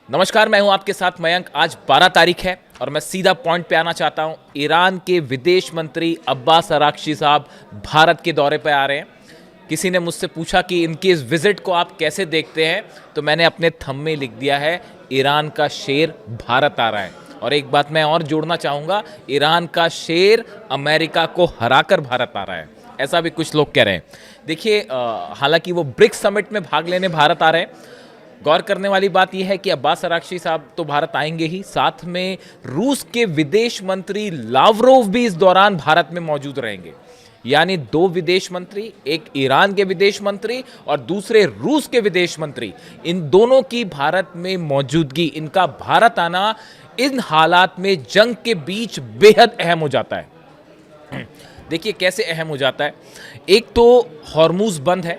नमस्कार, मैं हूं आपके साथ मयंक। आज 12 तारीख है और मैं सीधा पॉइंट पे आना चाहता हूं। ईरान के विदेश मंत्री अब्बास अराक्ची साहब भारत के दौरे पे आ रहे हैं। किसी ने मुझसे पूछा कि इनके इस विजिट को आप कैसे देखते हैं, तो मैंने अपने थंब में लिख दिया है, ईरान का शेर भारत आ रहा है। और एक बात मैं और जोड़ना चाहूँगा, ईरान का शेर अमेरिका को हराकर भारत आ रहा है, ऐसा भी कुछ लोग कह रहे हैं। देखिए, हालांकि वो ब्रिक्स समिट में भाग लेने भारत आ रहे हैं। गौर करने वाली बात यह है कि अब्बास अराक्ची साहब तो भारत आएंगे ही, साथ में रूस के विदेश मंत्री लावरोव भी इस दौरान भारत में मौजूद रहेंगे। यानी दो विदेश मंत्री, एक ईरान के विदेश मंत्री और दूसरे रूस के विदेश मंत्री, इन दोनों की भारत में मौजूदगी, इनका भारत आना इन हालात में जंग के बीच बेहद अहम हो जाता है। देखिए कैसे अहम हो जाता है। एक तो हॉर्मुज बंद है,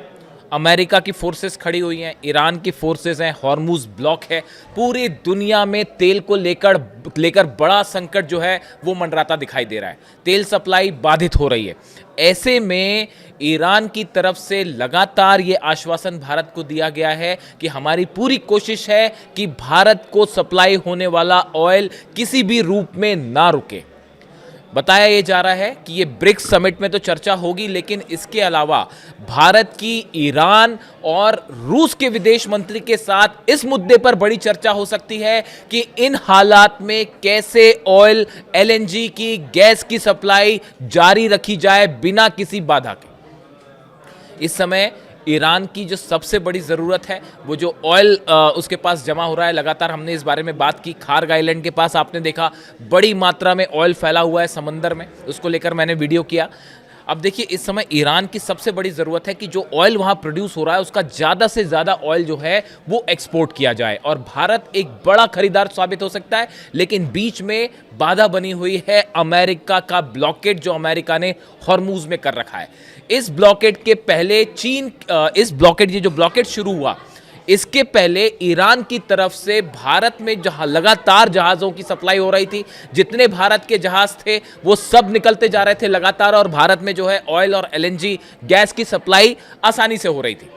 अमेरिका की फोर्सेस खड़ी हुई हैं, ईरान की फोर्सेस हैं, हॉर्मुज ब्लॉक है। पूरी दुनिया में तेल को लेकर बड़ा संकट जो है वो मंडराता दिखाई दे रहा है। तेल सप्लाई बाधित हो रही है। ऐसे में ईरान की तरफ से लगातार ये आश्वासन भारत को दिया गया है कि हमारी पूरी कोशिश है कि भारत को सप्लाई होने वाला ऑयल किसी भी रूप में ना रुके। बताया ये जा रहा है कि ये ब्रिक्स समिट में तो चर्चा होगी, लेकिन इसके अलावा भारत की ईरान और रूस के विदेश मंत्री के साथ इस मुद्दे पर बड़ी चर्चा हो सकती है कि इन हालात में कैसे ऑयल, एलएनजी की गैस की सप्लाई जारी रखी जाए बिना किसी बाधा के। इस समय ईरान की जो सबसे बड़ी ज़रूरत है वो जो ऑयल उसके पास जमा हो रहा है। लगातार हमने इस बारे में बात की। खार्ग आइलैंड के पास आपने देखा बड़ी मात्रा में ऑयल फैला हुआ है समंदर में, उसको लेकर मैंने वीडियो किया। अब देखिए, इस समय ईरान की सबसे बड़ी ज़रूरत है कि जो ऑयल वहाँ प्रोड्यूस हो रहा है उसका ज़्यादा से ज़्यादा ऑयल जो है वो एक्सपोर्ट किया जाए, और भारत एक बड़ा खरीदार साबित हो सकता है। लेकिन बीच में बाधा बनी हुई है अमेरिका का ब्लॉकेट, जो अमेरिका ने हॉर्मुज में कर रखा है। इस ब्लॉकेट के पहले ये जो ब्लॉकेट शुरू हुआ, इसके पहले ईरान की तरफ से भारत में जहां लगातार जहाज़ों की सप्लाई हो रही थी, जितने भारत के जहाज़ थे वो सब निकलते जा रहे थे लगातार, और भारत में जो है ऑयल और एलएनजी गैस की सप्लाई आसानी से हो रही थी।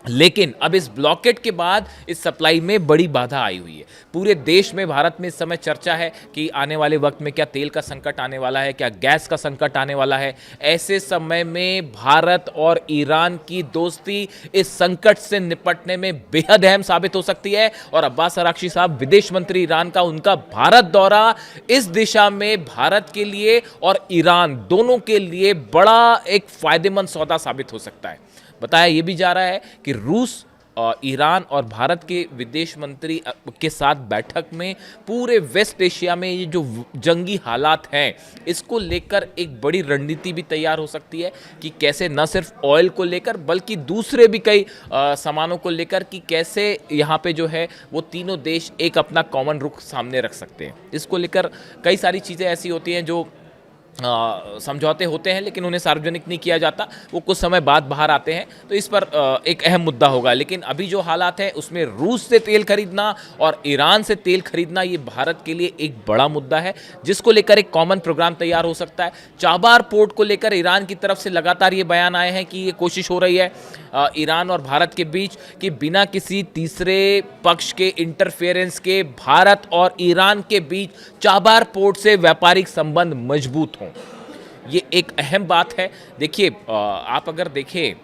लेकिन अब इस ब्लॉकेट के बाद इस सप्लाई में बड़ी बाधा आई हुई है। पूरे देश में, भारत में इस समय चर्चा है कि आने वाले वक्त में क्या तेल का संकट आने वाला है, क्या गैस का संकट आने वाला है। ऐसे समय में भारत और ईरान की दोस्ती इस संकट से निपटने में बेहद अहम साबित हो सकती है। और अब्बास अराक्ची साहब, विदेश मंत्री ईरान का, उनका भारत दौरा इस दिशा में भारत के लिए और ईरान दोनों के लिए बड़ा एक फायदेमंद सौदा साबित हो सकता है। बताया यह भी जा रहा है कि रूस, ईरान और भारत के विदेश मंत्री के साथ बैठक में पूरे वेस्ट एशिया में ये जो जंगी हालात हैं, इसको लेकर एक बड़ी रणनीति भी तैयार हो सकती है कि कैसे न सिर्फ ऑयल को लेकर बल्कि दूसरे भी कई सामानों को लेकर कि कैसे यहाँ पे जो है वो तीनों देश एक अपना कॉमन रुख सामने रख सकते हैं। इसको लेकर कई सारी चीज़ें ऐसी होती हैं जो समझौते होते हैं लेकिन उन्हें सार्वजनिक नहीं किया जाता, वो कुछ समय बाद बाहर आते हैं। तो इस पर एक अहम मुद्दा होगा। लेकिन अभी जो हालात है उसमें रूस से तेल खरीदना और ईरान से तेल खरीदना, ये भारत के लिए एक बड़ा मुद्दा है, जिसको लेकर एक कॉमन प्रोग्राम तैयार हो सकता है। चाबार पोर्ट को लेकर ईरान की तरफ से लगातार ये बयान आए हैं कि ये कोशिश हो रही है ईरान और भारत के बीच कि बिना किसी तीसरे पक्ष के इंटरफेरेंस के भारत और ईरान के बीच चाबार पोर्ट से व्यापारिक संबंध मजबूत हों। ये एक अहम बात है। देखिए, आप अगर देखें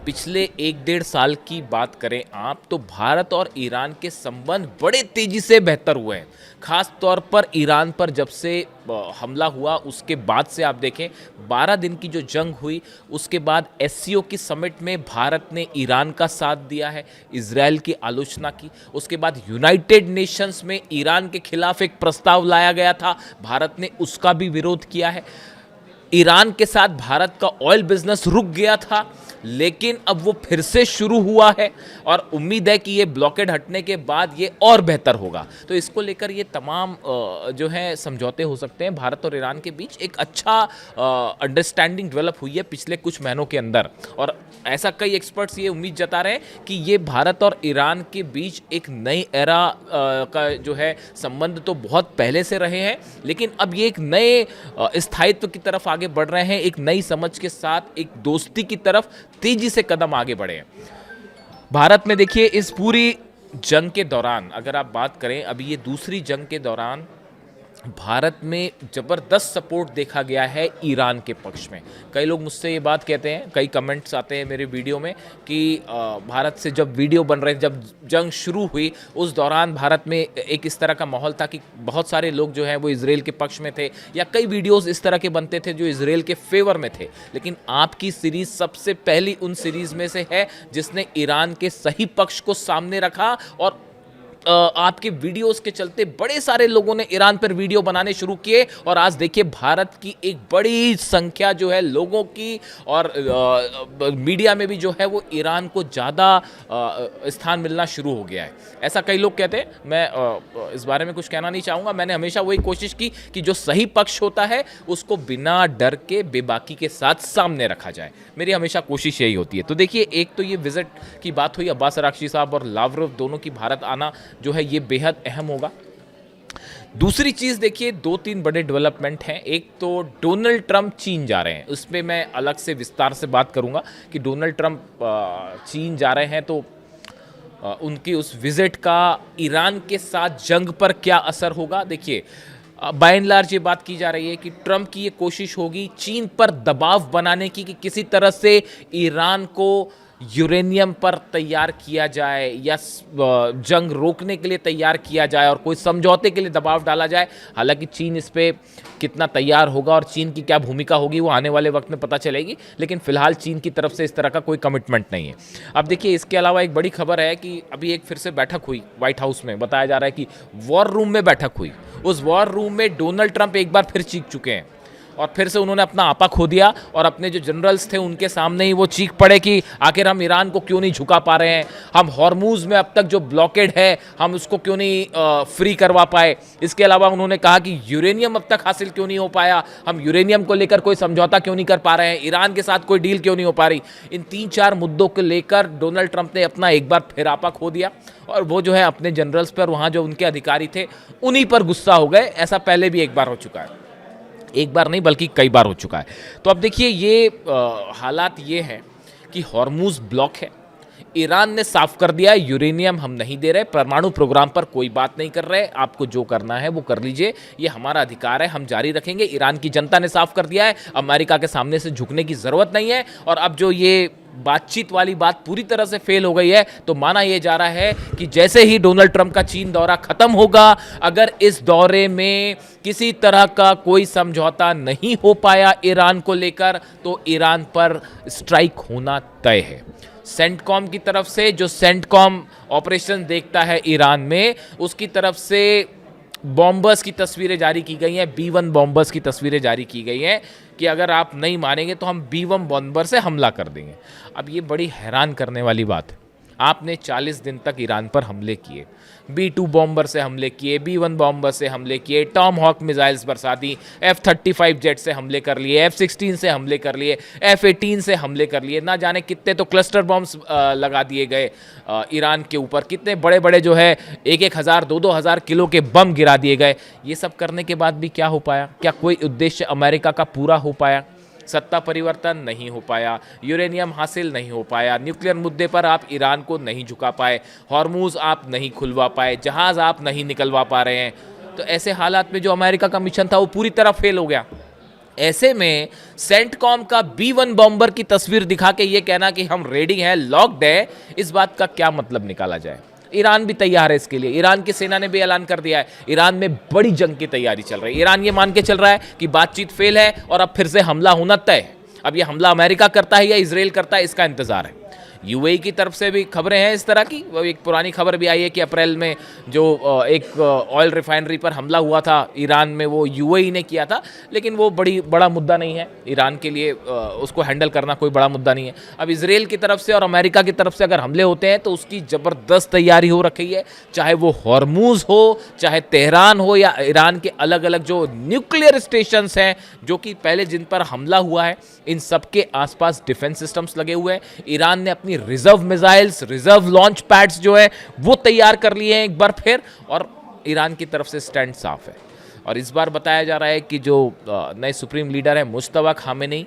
पिछले 1-1.5 साल की बात करें आप, तो भारत और ईरान के संबंध बड़े तेजी से बेहतर हुए हैं। खास तौर पर ईरान पर जब से हमला हुआ उसके बाद से आप देखें, 12 दिन की जो जंग हुई उसके बाद एससीओ की समिट में भारत ने ईरान का साथ दिया है, इजराइल की आलोचना की। उसके बाद यूनाइटेड नेशंस में ईरान के खिलाफ एक प्रस्ताव लाया गया था, भारत ने उसका भी विरोध किया है। ईरान के साथ भारत का ऑयल बिजनेस रुक गया था, लेकिन अब वो फिर से शुरू हुआ है और उम्मीद है कि ये ब्लॉकेड हटने के बाद ये और बेहतर होगा। तो इसको लेकर ये तमाम जो है समझौते हो सकते हैं। भारत और ईरान के बीच एक अच्छा अंडरस्टैंडिंग डेवलप हुई है पिछले कुछ महीनों के अंदर, और ऐसा कई एक्सपर्ट्स ये उम्मीद जता रहे हैं कि ये भारत और ईरान के बीच एक नई एरा का जो है संबंध तो बहुत पहले से रहे हैं, लेकिन अब ये एक नए स्थायित्व की तरफ आगे बढ़ रहे हैं, एक नई समझ के साथ एक दोस्ती की तरफ तेजी से कदम आगे बढ़े हैं। भारत में देखिए इस पूरी जंग के दौरान अगर आप बात करें, अभी ये दूसरी जंग के दौरान भारत में ज़बरदस्त सपोर्ट देखा गया है ईरान के पक्ष में। कई लोग मुझसे ये बात कहते हैं, कई कमेंट्स आते हैं मेरे वीडियो में कि भारत से जब वीडियो बन रहे थे, जब जंग शुरू हुई उस दौरान भारत में एक इस तरह का माहौल था कि बहुत सारे लोग जो हैं वो इजराइल के पक्ष में थे, या कई वीडियोस इस तरह के बनते थे जो इजराइल के फेवर में थे। लेकिन आपकी सीरीज़ सबसे पहली उन सीरीज़ में से है जिसने ईरान के सही पक्ष को सामने रखा, और आपके वीडियोस के चलते बड़े सारे लोगों ने ईरान पर वीडियो बनाने शुरू किए, और आज देखिए भारत की एक बड़ी संख्या जो है लोगों की, और मीडिया में भी जो है वो ईरान को ज़्यादा स्थान मिलना शुरू हो गया है, ऐसा कई लोग कहते हैं। मैं इस बारे में कुछ कहना नहीं चाहूँगा। मैंने हमेशा वही कोशिश की कि जो सही पक्ष होता है उसको बिना डर के बेबाकी के साथ सामने रखा जाए, मेरी हमेशा कोशिश यही होती है। तो देखिए, एक तो ये विजिट की बात हुई, अब्बास अराक्ची साहब और लावरोव दोनों की भारत आना जो है ये बेहद अहम होगा। दूसरी चीज़ देखिए, 2-3 बड़े डेवलपमेंट हैं। एक तो डोनाल्ड ट्रंप चीन जा रहे हैं, उस पर मैं अलग से विस्तार से बात करूंगा कि डोनाल्ड ट्रंप चीन जा रहे हैं तो उनकी उस विजिट का ईरान के साथ जंग पर क्या असर होगा। देखिए, बाय एंड लार्ज ये बात की जा रही है कि ट्रंप की ये कोशिश होगी चीन पर दबाव बनाने की कि किसी तरह से ईरान को यूरेनियम पर तैयार किया जाए या जंग रोकने के लिए तैयार किया जाए और कोई समझौते के लिए दबाव डाला जाए। हालांकि चीन इस पे कितना तैयार होगा और चीन की क्या भूमिका होगी वो आने वाले वक्त में पता चलेगी, लेकिन फिलहाल चीन की तरफ से इस तरह का कोई कमिटमेंट नहीं है। अब देखिए, इसके अलावा एक बड़ी खबर है कि अभी एक फिर से बैठक हुई व्हाइट हाउस में, बताया जा रहा है कि वॉर रूम में बैठक हुई। उस वॉर रूम में डोनाल्ड ट्रंप एक बार फिर चीख चुके हैं और फिर से उन्होंने अपना आपा खो दिया, और अपने जो जनरल्स थे उनके सामने ही वो चीख पड़े कि आखिर हम ईरान को क्यों नहीं झुका पा रहे हैं, हम हॉर्मूज में अब तक जो ब्लॉकेड है हम उसको क्यों नहीं फ्री करवा पाए। इसके अलावा उन्होंने कहा कि यूरेनियम अब तक हासिल क्यों नहीं हो पाया, हम यूरेनियम को लेकर कोई समझौता क्यों नहीं कर पा रहे हैं, ईरान के साथ कोई डील क्यों नहीं हो पा रही। इन 3-4 मुद्दों को लेकर डोनाल्ड ट्रंप ने अपना एक बार फिर आपा खो दिया, और वो जो है अपने जनरल्स पर, वहाँ जो उनके अधिकारी थे उन्हीं पर गुस्सा हो गए। ऐसा पहले भी एक बार हो चुका है, एक बार नहीं बल्कि कई बार हो चुका है। तो अब देखिए, ये हालात ये हैं कि हॉर्मूज ब्लॉक है, ईरान ने साफ कर दिया है यूरेनियम हम नहीं दे रहे, परमाणु प्रोग्राम पर कोई बात नहीं कर रहे, आपको जो करना है वो कर लीजिए, ये हमारा अधिकार है, हम जारी रखेंगे। ईरान की जनता ने साफ कर दिया है, अमेरिका के सामने से झुकने की ज़रूरत नहीं है। और अब जो ये बातचीत वाली बात पूरी तरह से फेल हो गई है, तो माना यह जा रहा है कि जैसे ही डोनाल्ड ट्रंप का चीन दौरा खत्म होगा, अगर इस दौरे में किसी तरह का कोई समझौता नहीं हो पाया ईरान को लेकर, तो ईरान पर स्ट्राइक होना तय है। सेंटकॉम की तरफ से, जो सेंटकॉम ऑपरेशन देखता है ईरान में, उसकी तरफ से बॉम्बर्स की तस्वीरें जारी की गई हैं, B-1 बॉम्बर्स की तस्वीरें जारी की गई हैं कि अगर आप नहीं मानेंगे तो हम B-1 बॉम्बर से हमला कर देंगे। अब ये बड़ी हैरान करने वाली बात है, आपने 40 दिन तक ईरान पर हमले किए, B-2 बॉम्बर से हमले किए, B-1 बॉम्बर से हमले किए, टॉम हॉक मिसाइल्स बरसा दी, F-35 जेट से हमले कर लिए, F-16 से हमले कर लिए, F-18 से हमले कर लिए, ना जाने कितने तो क्लस्टर बॉम्ब्स लगा दिए गए ईरान के ऊपर, कितने बड़े बड़े जो है 1-1 हज़ार 2-2 हज़ार किलो के बम गिरा दिए गए। ये सब करने के बाद भी क्या हो पाया? क्या कोई उद्देश्य अमेरिका का पूरा हो पाया? सत्ता परिवर्तन नहीं हो पाया, यूरेनियम हासिल नहीं हो पाया, न्यूक्लियर मुद्दे पर आप ईरान को नहीं झुका पाए, हॉर्मूज आप नहीं खुलवा पाए, जहाज आप नहीं निकलवा पा रहे हैं। तो ऐसे हालात में जो अमेरिका का मिशन था वो पूरी तरह फेल हो गया। ऐसे में सेंटकॉम का B-1 बॉम्बर की तस्वीर दिखा के ये कहना कि हम रेडी हैं, लॉक्ड है, इस बात का क्या मतलब निकाला जाए? ईरान भी तैयार है इसके लिए, ईरान की सेना ने भी ऐलान कर दिया है, ईरान में बड़ी जंग की तैयारी चल रही है। ईरान ये मान के चल रहा है कि बातचीत फेल है और अब फिर से हमला होना तय है। अब ये हमला अमेरिका करता है या इजराइल करता है, इसका इंतजार है। यूएई की तरफ से भी खबरें हैं इस तरह की, एक पुरानी खबर भी आई है कि अप्रैल में जो एक ऑयल रिफाइनरी पर हमला हुआ था ईरान में, वो यूएई ने किया था, लेकिन वो बड़ा मुद्दा नहीं है ईरान के लिए, उसको हैंडल करना कोई बड़ा मुद्दा नहीं है। अब इजराइल की तरफ से और अमेरिका की तरफ से अगर हमले होते हैं तो उसकी ज़बरदस्त तैयारी हो रखी है, चाहे वो हॉर्मूज हो, चाहे तेहरान हो, या ईरान के अलग अलग जो न्यूक्लियर स्टेशंस हैं जो कि पहले जिन पर हमला हुआ है, इन सब के आसपास डिफेंस सिस्टम्स लगे हुए हैं। ईरान ने अपनी reserve missiles, reserve launch pads जो है वो तैयार कर लिए हैं एक बार फिर, और ईरान की तरफ से स्टैंड साफ है। और इस बार बताया जा रहा है कि जो नए सुप्रीम लीडर है मुश्तबा खामेनी,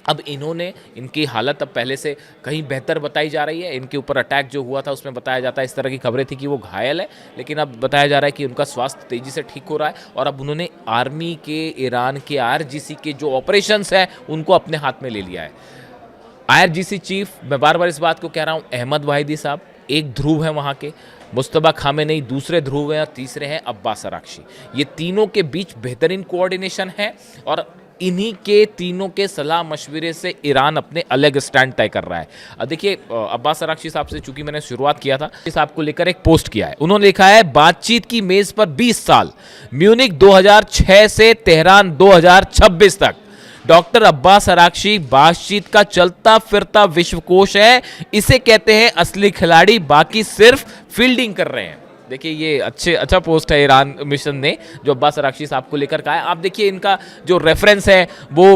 अब इन्होंने इनकी हालत अब पहले से कहीं बेहतर बताई जा रही है। इनके ऊपर अटैक जो हुआ था उसमें बताया जाता है, इस तरह की खबरें थी कि वो घायल है, लेकिन अब बताया जा रहा है कि उनका स्वास्थ्य तेज़ी से ठीक हो रहा है और अब उन्होंने आर्मी के, ईरान के IRGC के जो ऑपरेशंस हैं उनको अपने हाथ में ले लिया है। IRGC चीफ, मैं बार बार इस बात को कह रहा हूँ, अहमद वाहिदी साहब एक ध्रुव हैं वहाँ के, मुस्तबा खामेनेई दूसरे ध्रुव हैं और तीसरे हैं अब्बास अराक्ची। ये तीनों के बीच बेहतरीन कोऑर्डिनेशन है और इन्हीं के तीनों के सलाह मशवरे से ईरान अपने अलग स्टैंड तय कर रहा है। देखिए, अब्बास अराक्ची साहब से चूंकि मैंने शुरुआत किया था, इस साहब को लेकर एक पोस्ट किया है। उन्होंने लिखा है, बातचीत की मेज पर 20 साल, म्यूनिक 2006 से तेहरान 2026 तक। डॉक्टर अब्बास अराक्ची बातचीत का चलता फिरता विश्वकोश है। इसे कहते हैं असली खिलाड़ी, बाकी सिर्फ फील्डिंग कर रहे हैं। देखिए, ये अच्छा पोस्ट है ईरान मिशन ने जो अब्बास अराक्ची साहब को लेकर कहा है। आप देखिए, इनका जो रेफरेंस है वो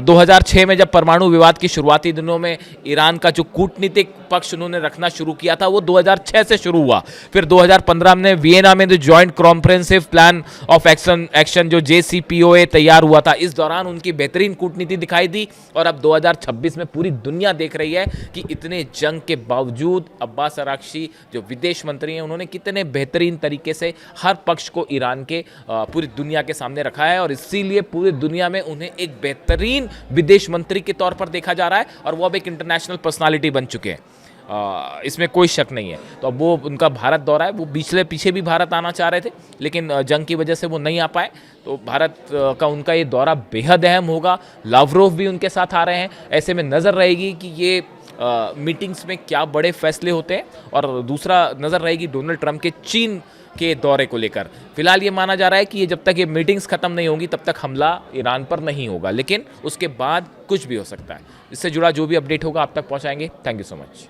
2006 में जब परमाणु विवाद की शुरुआती दिनों में ईरान का जो कूटनीतिक पक्ष उन्होंने रखना शुरू किया था वो 2006 से शुरू हुआ। फिर 2015 में वियना में जो joint comprehensive plan of action जो JCPOA तैयार हुआ था, इस दौरान उनकी बेहतरीन कूटनीति दिखाई दी। और अब 2026 में पूरी दुनिया देख रही है कि इतने जंग के बावजूद अब्बास अराक्ची जो विदेश मंत्री हैं, उन्होंने कितने बेहतरीन तरीके से हर पक्ष को ईरान के पूरी दुनिया के सामने रखा है और इसीलिए पूरी दुनिया में उन्हें एक बेहतरीन विदेश मंत्री के तौर पर देखा जा रहा है और वो अब एक इंटरनेशनल पर्सनालिटी बन चुके हैं। इसमें कोई शक नहीं है। तो अब वो उनका भारत दौरा है, वो पीछे भी भारत आना चाह रहे थे, लेकिन जंग की वजह से वो नहीं आ पाए। तो भारत का उनका ये दौरा बेहद अहम होगा। लावरोव भी उनके साथ आ रहे हैं। ऐसे में नज़र रहेगी कि ये मीटिंग्स में क्या बड़े फैसले होते हैं। और दूसरा नज़र रहेगी डोनाल्ड ट्रंप के चीन के दौरे को लेकर। फिलहाल ये माना जा रहा है कि ये जब तक ये मीटिंग्स खत्म नहीं होंगी तब तक हमला ईरान पर नहीं होगा, लेकिन उसके बाद कुछ भी हो सकता है। इससे जुड़ा जो भी अपडेट होगा आप तक पहुंचाएंगे। Thank you so much.